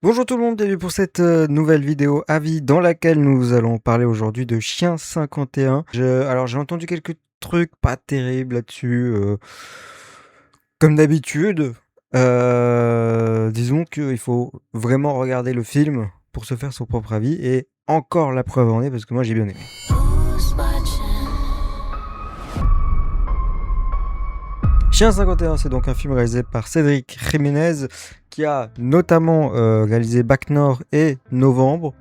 Bonjour tout le monde, bienvenue pour cette nouvelle vidéo avis dans laquelle nous allons parler aujourd'hui de Chien 51. Alors j'ai entendu quelques trucs pas terribles là-dessus, comme d'habitude. Disons qu'il faut vraiment regarder le film pour se faire son propre avis et encore la preuve en est parce que moi j'ai bien aimé. Chien 51, c'est donc un film réalisé par Cédric Jiménez qui a notamment réalisé Bac Nord et Novembre.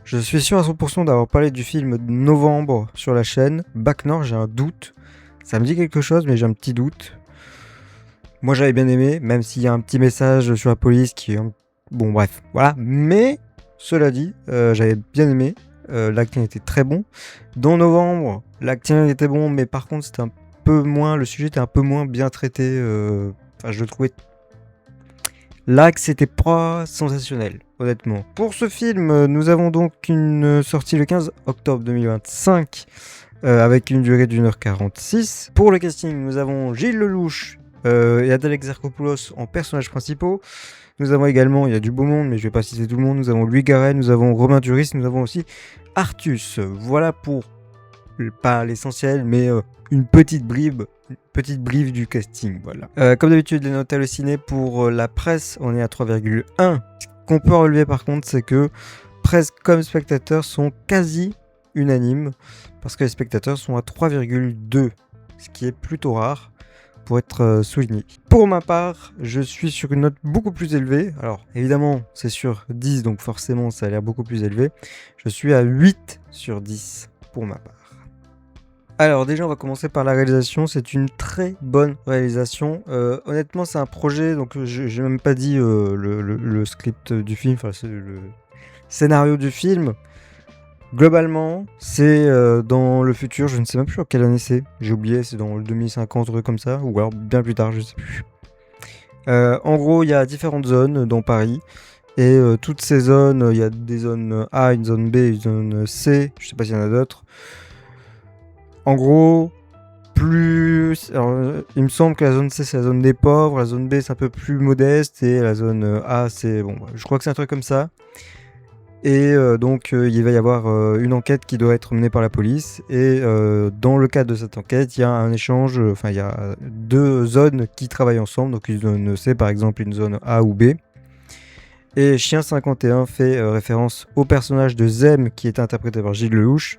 Je suis sûr à 100% d'avoir parlé du film Novembre sur la chaîne. Bac Nord, j'ai un doute. Ça me dit quelque chose, mais j'ai un petit doute. Moi, j'avais bien aimé, même s'il y a un petit message sur la police qui est... Bon, bref, voilà. Mais, cela dit, j'avais bien aimé. L'acting était très bon. Dans Novembre, l'acting était bon, mais par contre, c'était un peu moins... Le sujet était un peu moins bien traité. Enfin, je le trouvais... L'axe c'était pas sensationnel, honnêtement. Pour ce film, nous avons donc une sortie le 15 octobre 2025 avec une durée d'1h46. Pour le casting, nous avons Gilles Lelouch et Adèle Exarchopoulos en personnages principaux. Nous avons également, il y a du beau monde, mais je vais pas citer tout le monde. Nous avons Louis Garrel, nous avons Romain Duris, nous avons aussi Artus. Voilà pour pas l'essentiel, mais une petite bribe du casting, voilà. Comme d'habitude, les notes hallucinées pour la presse, on est à 3,1. Ce qu'on peut relever par contre, c'est que presse comme spectateurs sont quasi unanimes, parce que les spectateurs sont à 3,2, ce qui est plutôt rare pour être souligné. Pour ma part, je suis sur une note beaucoup plus élevée. Alors évidemment, c'est sur 10, donc forcément ça a l'air beaucoup plus élevé. Je suis à 8 sur 10 pour ma part. Alors déjà on va commencer par la réalisation, c'est une très bonne réalisation. Honnêtement c'est un projet, donc j'ai même pas dit le script du film, enfin c'est le scénario du film. Globalement c'est dans le futur, je ne sais même plus en quelle année c'est, j'ai oublié, c'est dans le 2050 ou comme ça, ou alors bien plus tard, je sais plus. En gros il y a différentes zones dans Paris. Et toutes ces zones, il y a des zones A, une zone B, une zone C, je sais pas s'il y en a d'autres. En gros, alors, il me semble que la zone C c'est la zone des pauvres, la zone B c'est un peu plus modeste et la zone A c'est bon, je crois que c'est un truc comme ça. Et donc il va y avoir une enquête qui doit être menée par la police et dans le cadre de cette enquête il y a un échange, enfin il y a deux zones qui travaillent ensemble, donc une zone C par exemple, une zone A ou B. Et Chien 51 fait référence au personnage de Zem qui est interprété par Gilles Lelouch.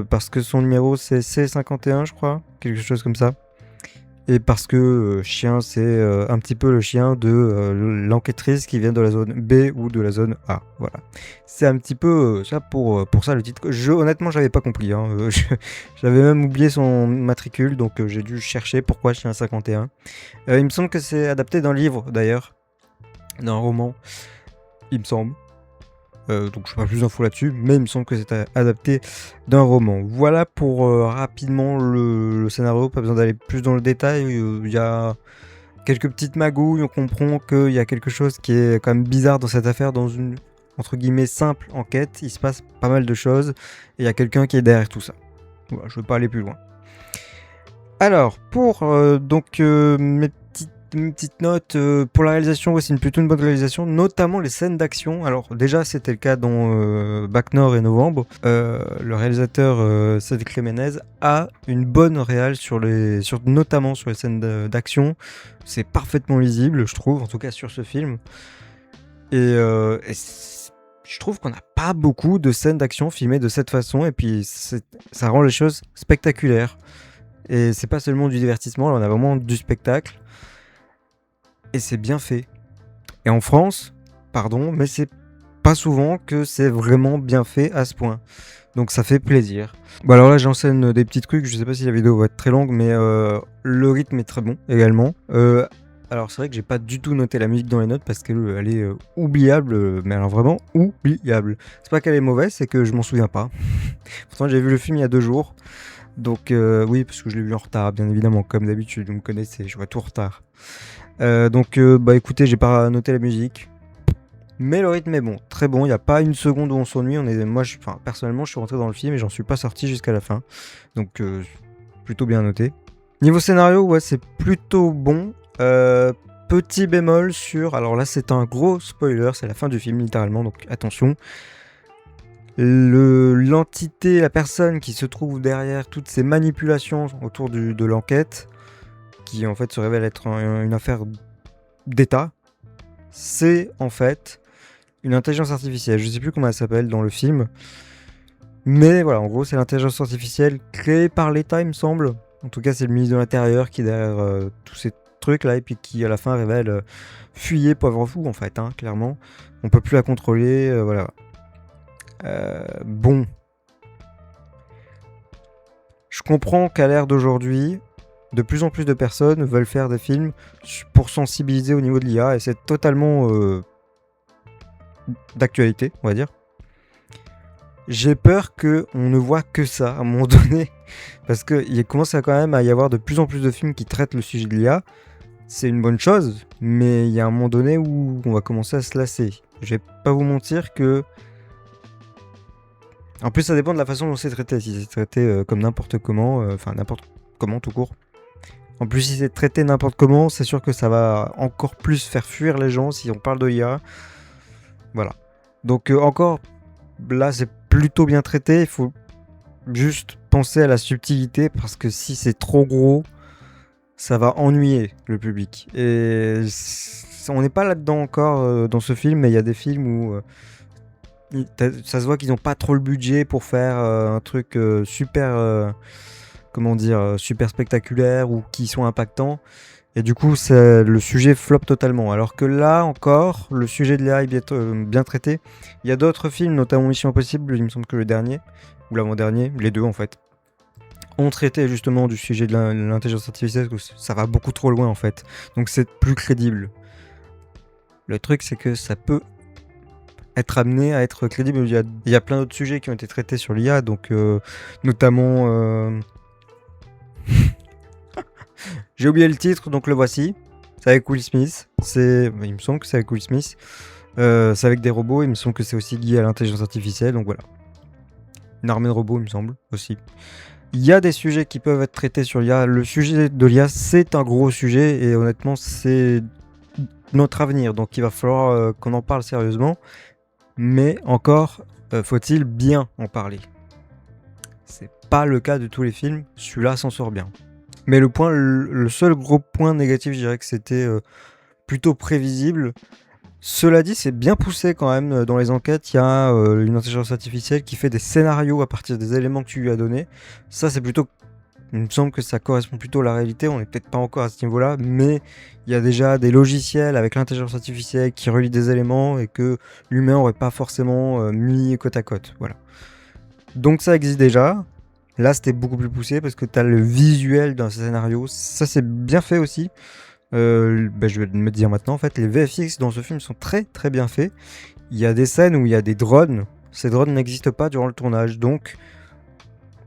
Parce que son numéro c'est C51 je crois, quelque chose comme ça. Et parce que chien c'est un petit peu le chien de l'enquêtrice qui vient de la zone B ou de la zone A. Voilà. C'est un petit peu ça pour ça le titre. Honnêtement j'avais pas compris. Hein. J'avais même oublié son matricule donc j'ai dû chercher pourquoi chien 51. Il me semble que c'est adapté d'un livre d'ailleurs, d'un roman. Il me semble. Donc je sais pas plus d'infos là-dessus, mais il me semble que c'est adapté d'un roman. Voilà pour rapidement le scénario, pas besoin d'aller plus dans le détail. Il y a quelques petites magouilles, on comprend qu'il y a quelque chose qui est quand même bizarre dans cette affaire, dans une entre guillemets simple enquête. Il se passe pas mal de choses et il y a quelqu'un qui est derrière tout ça. Voilà, je veux pas aller plus loin. Alors, pour mes petites notes pour la réalisation, ouais, c'est plutôt une bonne réalisation, notamment les scènes d'action. Alors déjà, c'était le cas dans Bac Nord et Novembre. Le réalisateur Cédric Jiménez a une bonne réal notamment sur les scènes d'action. C'est parfaitement lisible, je trouve, en tout cas sur ce film. Et je trouve qu'on n'a pas beaucoup de scènes d'action filmées de cette façon, et puis ça rend les choses spectaculaires. Et c'est pas seulement du divertissement, là on a vraiment du spectacle. Et c'est bien fait. Et en France, pardon, mais c'est pas souvent que c'est vraiment bien fait à ce point. Donc ça fait plaisir. Bon alors là j'enseigne des petits trucs, je sais pas si la vidéo va être très longue, mais le rythme est très bon également. Alors c'est vrai que j'ai pas du tout noté la musique dans les notes parce qu'elle est oubliable, mais alors vraiment oubliable. C'est pas qu'elle est mauvaise, c'est que je m'en souviens pas. Pourtant j'ai vu le film il y a 2 jours. Donc oui, parce que je l'ai vu en retard, bien évidemment, comme d'habitude, vous me connaissez, je vois tout en retard. Donc bah écoutez, j'ai pas noté la musique. Mais le rythme est bon, très bon, il n'y a pas une seconde où on s'ennuie. Personnellement, je suis rentré dans le film et j'en suis pas sorti jusqu'à la fin. Donc plutôt bien noté. Niveau scénario, ouais, c'est plutôt bon. Petit bémol sur... Alors là, c'est un gros spoiler, c'est la fin du film, littéralement, donc attention. L'entité, la personne qui se trouve derrière toutes ces manipulations autour de l'enquête, qui en fait se révèle être une affaire d'État, c'est en fait une intelligence artificielle. Je sais plus comment elle s'appelle dans le film, mais voilà, en gros, c'est l'intelligence artificielle créée par l'État, il me semble. En tout cas, c'est le ministre de l'Intérieur qui est derrière tous ces trucs là, et puis qui à la fin révèle fuyez pauvre fou, en fait, hein, clairement. On peut plus la contrôler, voilà. Bon. Je comprends qu'à l'ère d'aujourd'hui, de plus en plus de personnes veulent faire des films pour sensibiliser au niveau de l'IA, et c'est totalement d'actualité, on va dire. J'ai peur qu'on ne voit que ça à un moment donné, parce qu'il commence quand même à y avoir de plus en plus de films qui traitent le sujet de l'IA. C'est une bonne chose, mais il y a un moment donné où on va commencer à se lasser. Je vais pas vous mentir que... En plus, ça dépend de la façon dont c'est traité. Si c'est traité comme n'importe comment, enfin n'importe comment tout court. En plus, si c'est traité n'importe comment, c'est sûr que ça va encore plus faire fuir les gens si on parle de l'IA. Voilà. Donc encore, là, c'est plutôt bien traité. Il faut juste penser à la subtilité, parce que si c'est trop gros, ça va ennuyer le public. Et on n'est pas là-dedans encore dans ce film, mais il y a des films où ça se voit qu'ils n'ont pas trop le budget pour faire un truc super, super spectaculaire ou qui sont impactants. Et du coup, le sujet floppe totalement. Alors que là encore, le sujet de l'IA est bien traité. Il y a d'autres films, notamment Mission Impossible, il me semble que le dernier, ou l'avant-dernier, les deux en fait, ont traité justement du sujet de l'intelligence artificielle, parce que ça va beaucoup trop loin en fait. Donc c'est plus crédible. Le truc, c'est que ça peut être amené à être crédible. Il y a plein d'autres sujets qui ont été traités sur l'IA, donc notamment... J'ai oublié le titre, donc le voici. C'est avec Will Smith. Il me semble que c'est avec Will Smith. C'est avec des robots, il me semble que c'est aussi lié à l'intelligence artificielle, donc voilà. Une armée de robots, il me semble, aussi. Il y a des sujets qui peuvent être traités sur l'IA. Le sujet de l'IA, c'est un gros sujet, et honnêtement, c'est notre avenir. Donc il va falloir qu'on en parle sérieusement. Mais encore, faut-il bien en parler. C'est pas le cas de tous les films, celui-là s'en sort bien. Mais le seul gros point négatif, je dirais que c'était plutôt prévisible. Cela dit, c'est bien poussé quand même dans les enquêtes. Il y a une intelligence artificielle qui fait des scénarios à partir des éléments que tu lui as donnés. Ça, c'est plutôt... Il me semble que ça correspond plutôt à la réalité. On n'est peut-être pas encore à ce niveau-là, mais il y a déjà des logiciels avec l'intelligence artificielle qui relient des éléments et que l'humain n'aurait pas forcément mis côte à côte. Voilà. Donc ça existe déjà. Là, c'était beaucoup plus poussé parce que tu as le visuel d'un scénario. Ça, c'est bien fait aussi. Je vais me dire maintenant, en fait, les VFX dans ce film sont très très bien faits. Il y a des scènes où il y a des drones. Ces drones n'existent pas durant le tournage. Donc,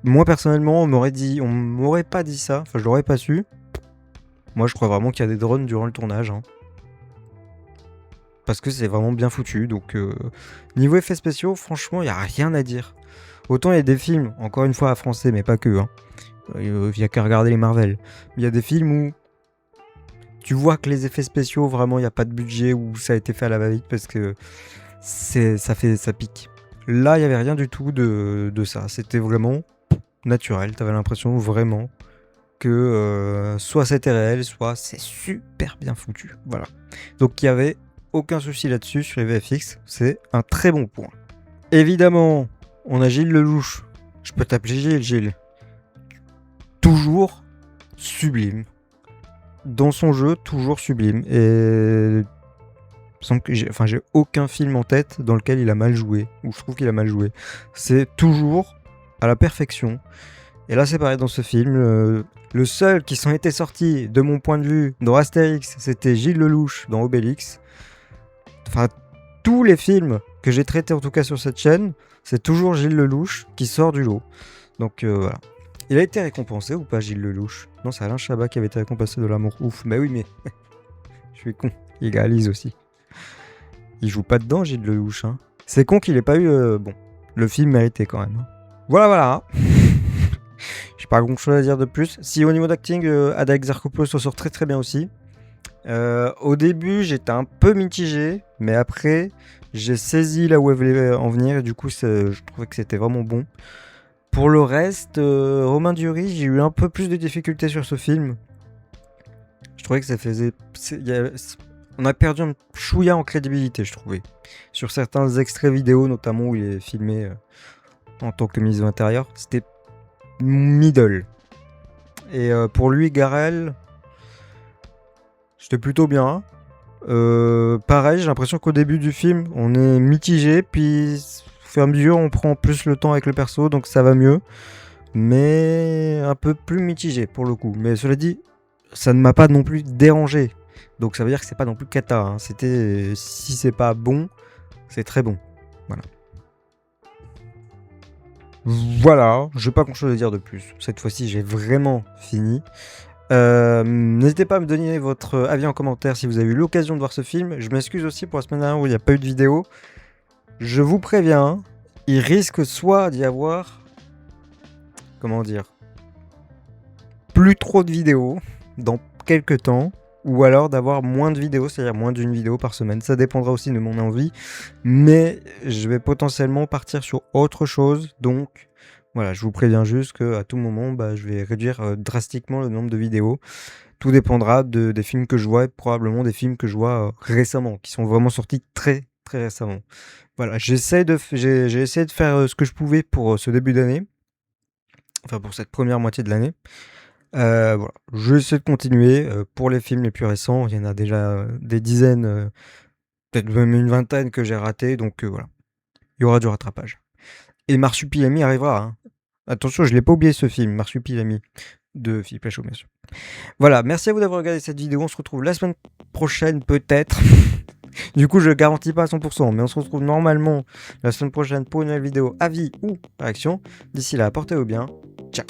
moi personnellement, on m'aurait pas dit ça. Enfin, je l'aurais pas su. Moi, je crois vraiment qu'il y a des drones durant le tournage. Hein. Parce que c'est vraiment bien foutu. Donc, niveau effets spéciaux, franchement, il n'y a rien à dire. Autant il y a des films, encore une fois à français, mais pas que. Hein. Il n'y a qu'à regarder les Marvel. Il y a des films où tu vois que les effets spéciaux, vraiment, il n'y a pas de budget, où ça a été fait à la va-vite parce que ça pique. Là, il n'y avait rien du tout de ça. C'était vraiment naturel. Tu avais l'impression vraiment que soit c'était réel, soit c'est super bien foutu. Voilà. Donc il n'y avait aucun souci là-dessus sur les VFX. C'est un très bon point. Évidemment, on a Gilles Lelouch. Je peux t'appeler Gilles. Toujours sublime. Dans son jeu, toujours sublime. Et j'ai aucun film en tête dans lequel il a mal joué, ou je trouve qu'il a mal joué. C'est toujours à la perfection. Et là, c'est pareil dans ce film. Le seul qui s'en était sorti, de mon point de vue, dans Astérix, c'était Gilles Lelouch dans Obélix. Enfin, tous les films que j'ai traités, en tout cas sur cette chaîne, c'est toujours Gilles Lelouch qui sort du lot. Donc voilà. Il a été récompensé ou pas, Gilles Lelouch? Non, c'est Alain Chabat qui avait été récompensé de l'amour. Ouf, bah oui, mais je suis con. Il réalise aussi. Il joue pas dedans, Gilles Lelouch. Hein. C'est con qu'il ait pas eu... Bon, le film méritait quand même. Hein. Voilà. J'ai pas grand chose à dire de plus. Si au niveau d'acting, Ada Exarchopoulos s'en sort très très bien aussi. Au début, j'étais un peu mitigé, mais après, j'ai saisi là où elle voulait en venir et du coup, je trouvais que c'était vraiment bon. Pour le reste, Romain Duris, j'ai eu un peu plus de difficultés sur ce film. Je trouvais que ça faisait... on a perdu un chouïa en crédibilité, je trouvais. Sur certains extraits vidéo, notamment où il est filmé en tant que mise à l'intérieur, c'était middle. Et pour lui, Garel, c'était plutôt bien. Pareil, j'ai l'impression qu'au début du film, on est mitigé, puis au fur et à mesure, on prend plus le temps avec le perso, donc ça va mieux. Mais un peu plus mitigé pour le coup. Mais cela dit, ça ne m'a pas non plus dérangé. Donc ça veut dire que c'est pas non plus cata. Hein. C'était, si c'est pas bon, c'est très bon. Voilà. Voilà, j'ai pas grand chose à dire de plus. Cette fois-ci, j'ai vraiment fini. N'hésitez pas à me donner votre avis en commentaire si vous avez eu l'occasion de voir ce film. Je m'excuse aussi pour la semaine dernière où il n'y a pas eu de vidéo. Je vous préviens, il risque soit d'y avoir, comment dire, plus trop de vidéos dans quelques temps, ou alors d'avoir moins de vidéos, c'est-à-dire moins d'une vidéo par semaine. Ça dépendra aussi de mon envie, mais je vais potentiellement partir sur autre chose, donc voilà, je vous préviens juste qu'à tout moment, je vais réduire drastiquement le nombre de vidéos. Tout dépendra des films que je vois et probablement des films que je vois récemment, qui sont vraiment sortis très très récemment. Voilà, j'ai essayé de faire ce que je pouvais pour ce début d'année, enfin pour cette première moitié de l'année. Voilà, je vais essayer de continuer. Pour les films les plus récents, il y en a déjà des dizaines, peut-être même une vingtaine que j'ai raté, donc voilà, il y aura du rattrapage. Et Marsupilami arrivera. Hein. Attention, je l'ai pas oublié ce film, Marsupilami, de Philippe Lachaud, bien sûr. Voilà, merci à vous d'avoir regardé cette vidéo. On se retrouve la semaine prochaine, peut-être. Du coup, je garantis pas à 100%, mais on se retrouve normalement la semaine prochaine pour une nouvelle vidéo, avis ou réaction. D'ici là, portez-vous bien. Ciao.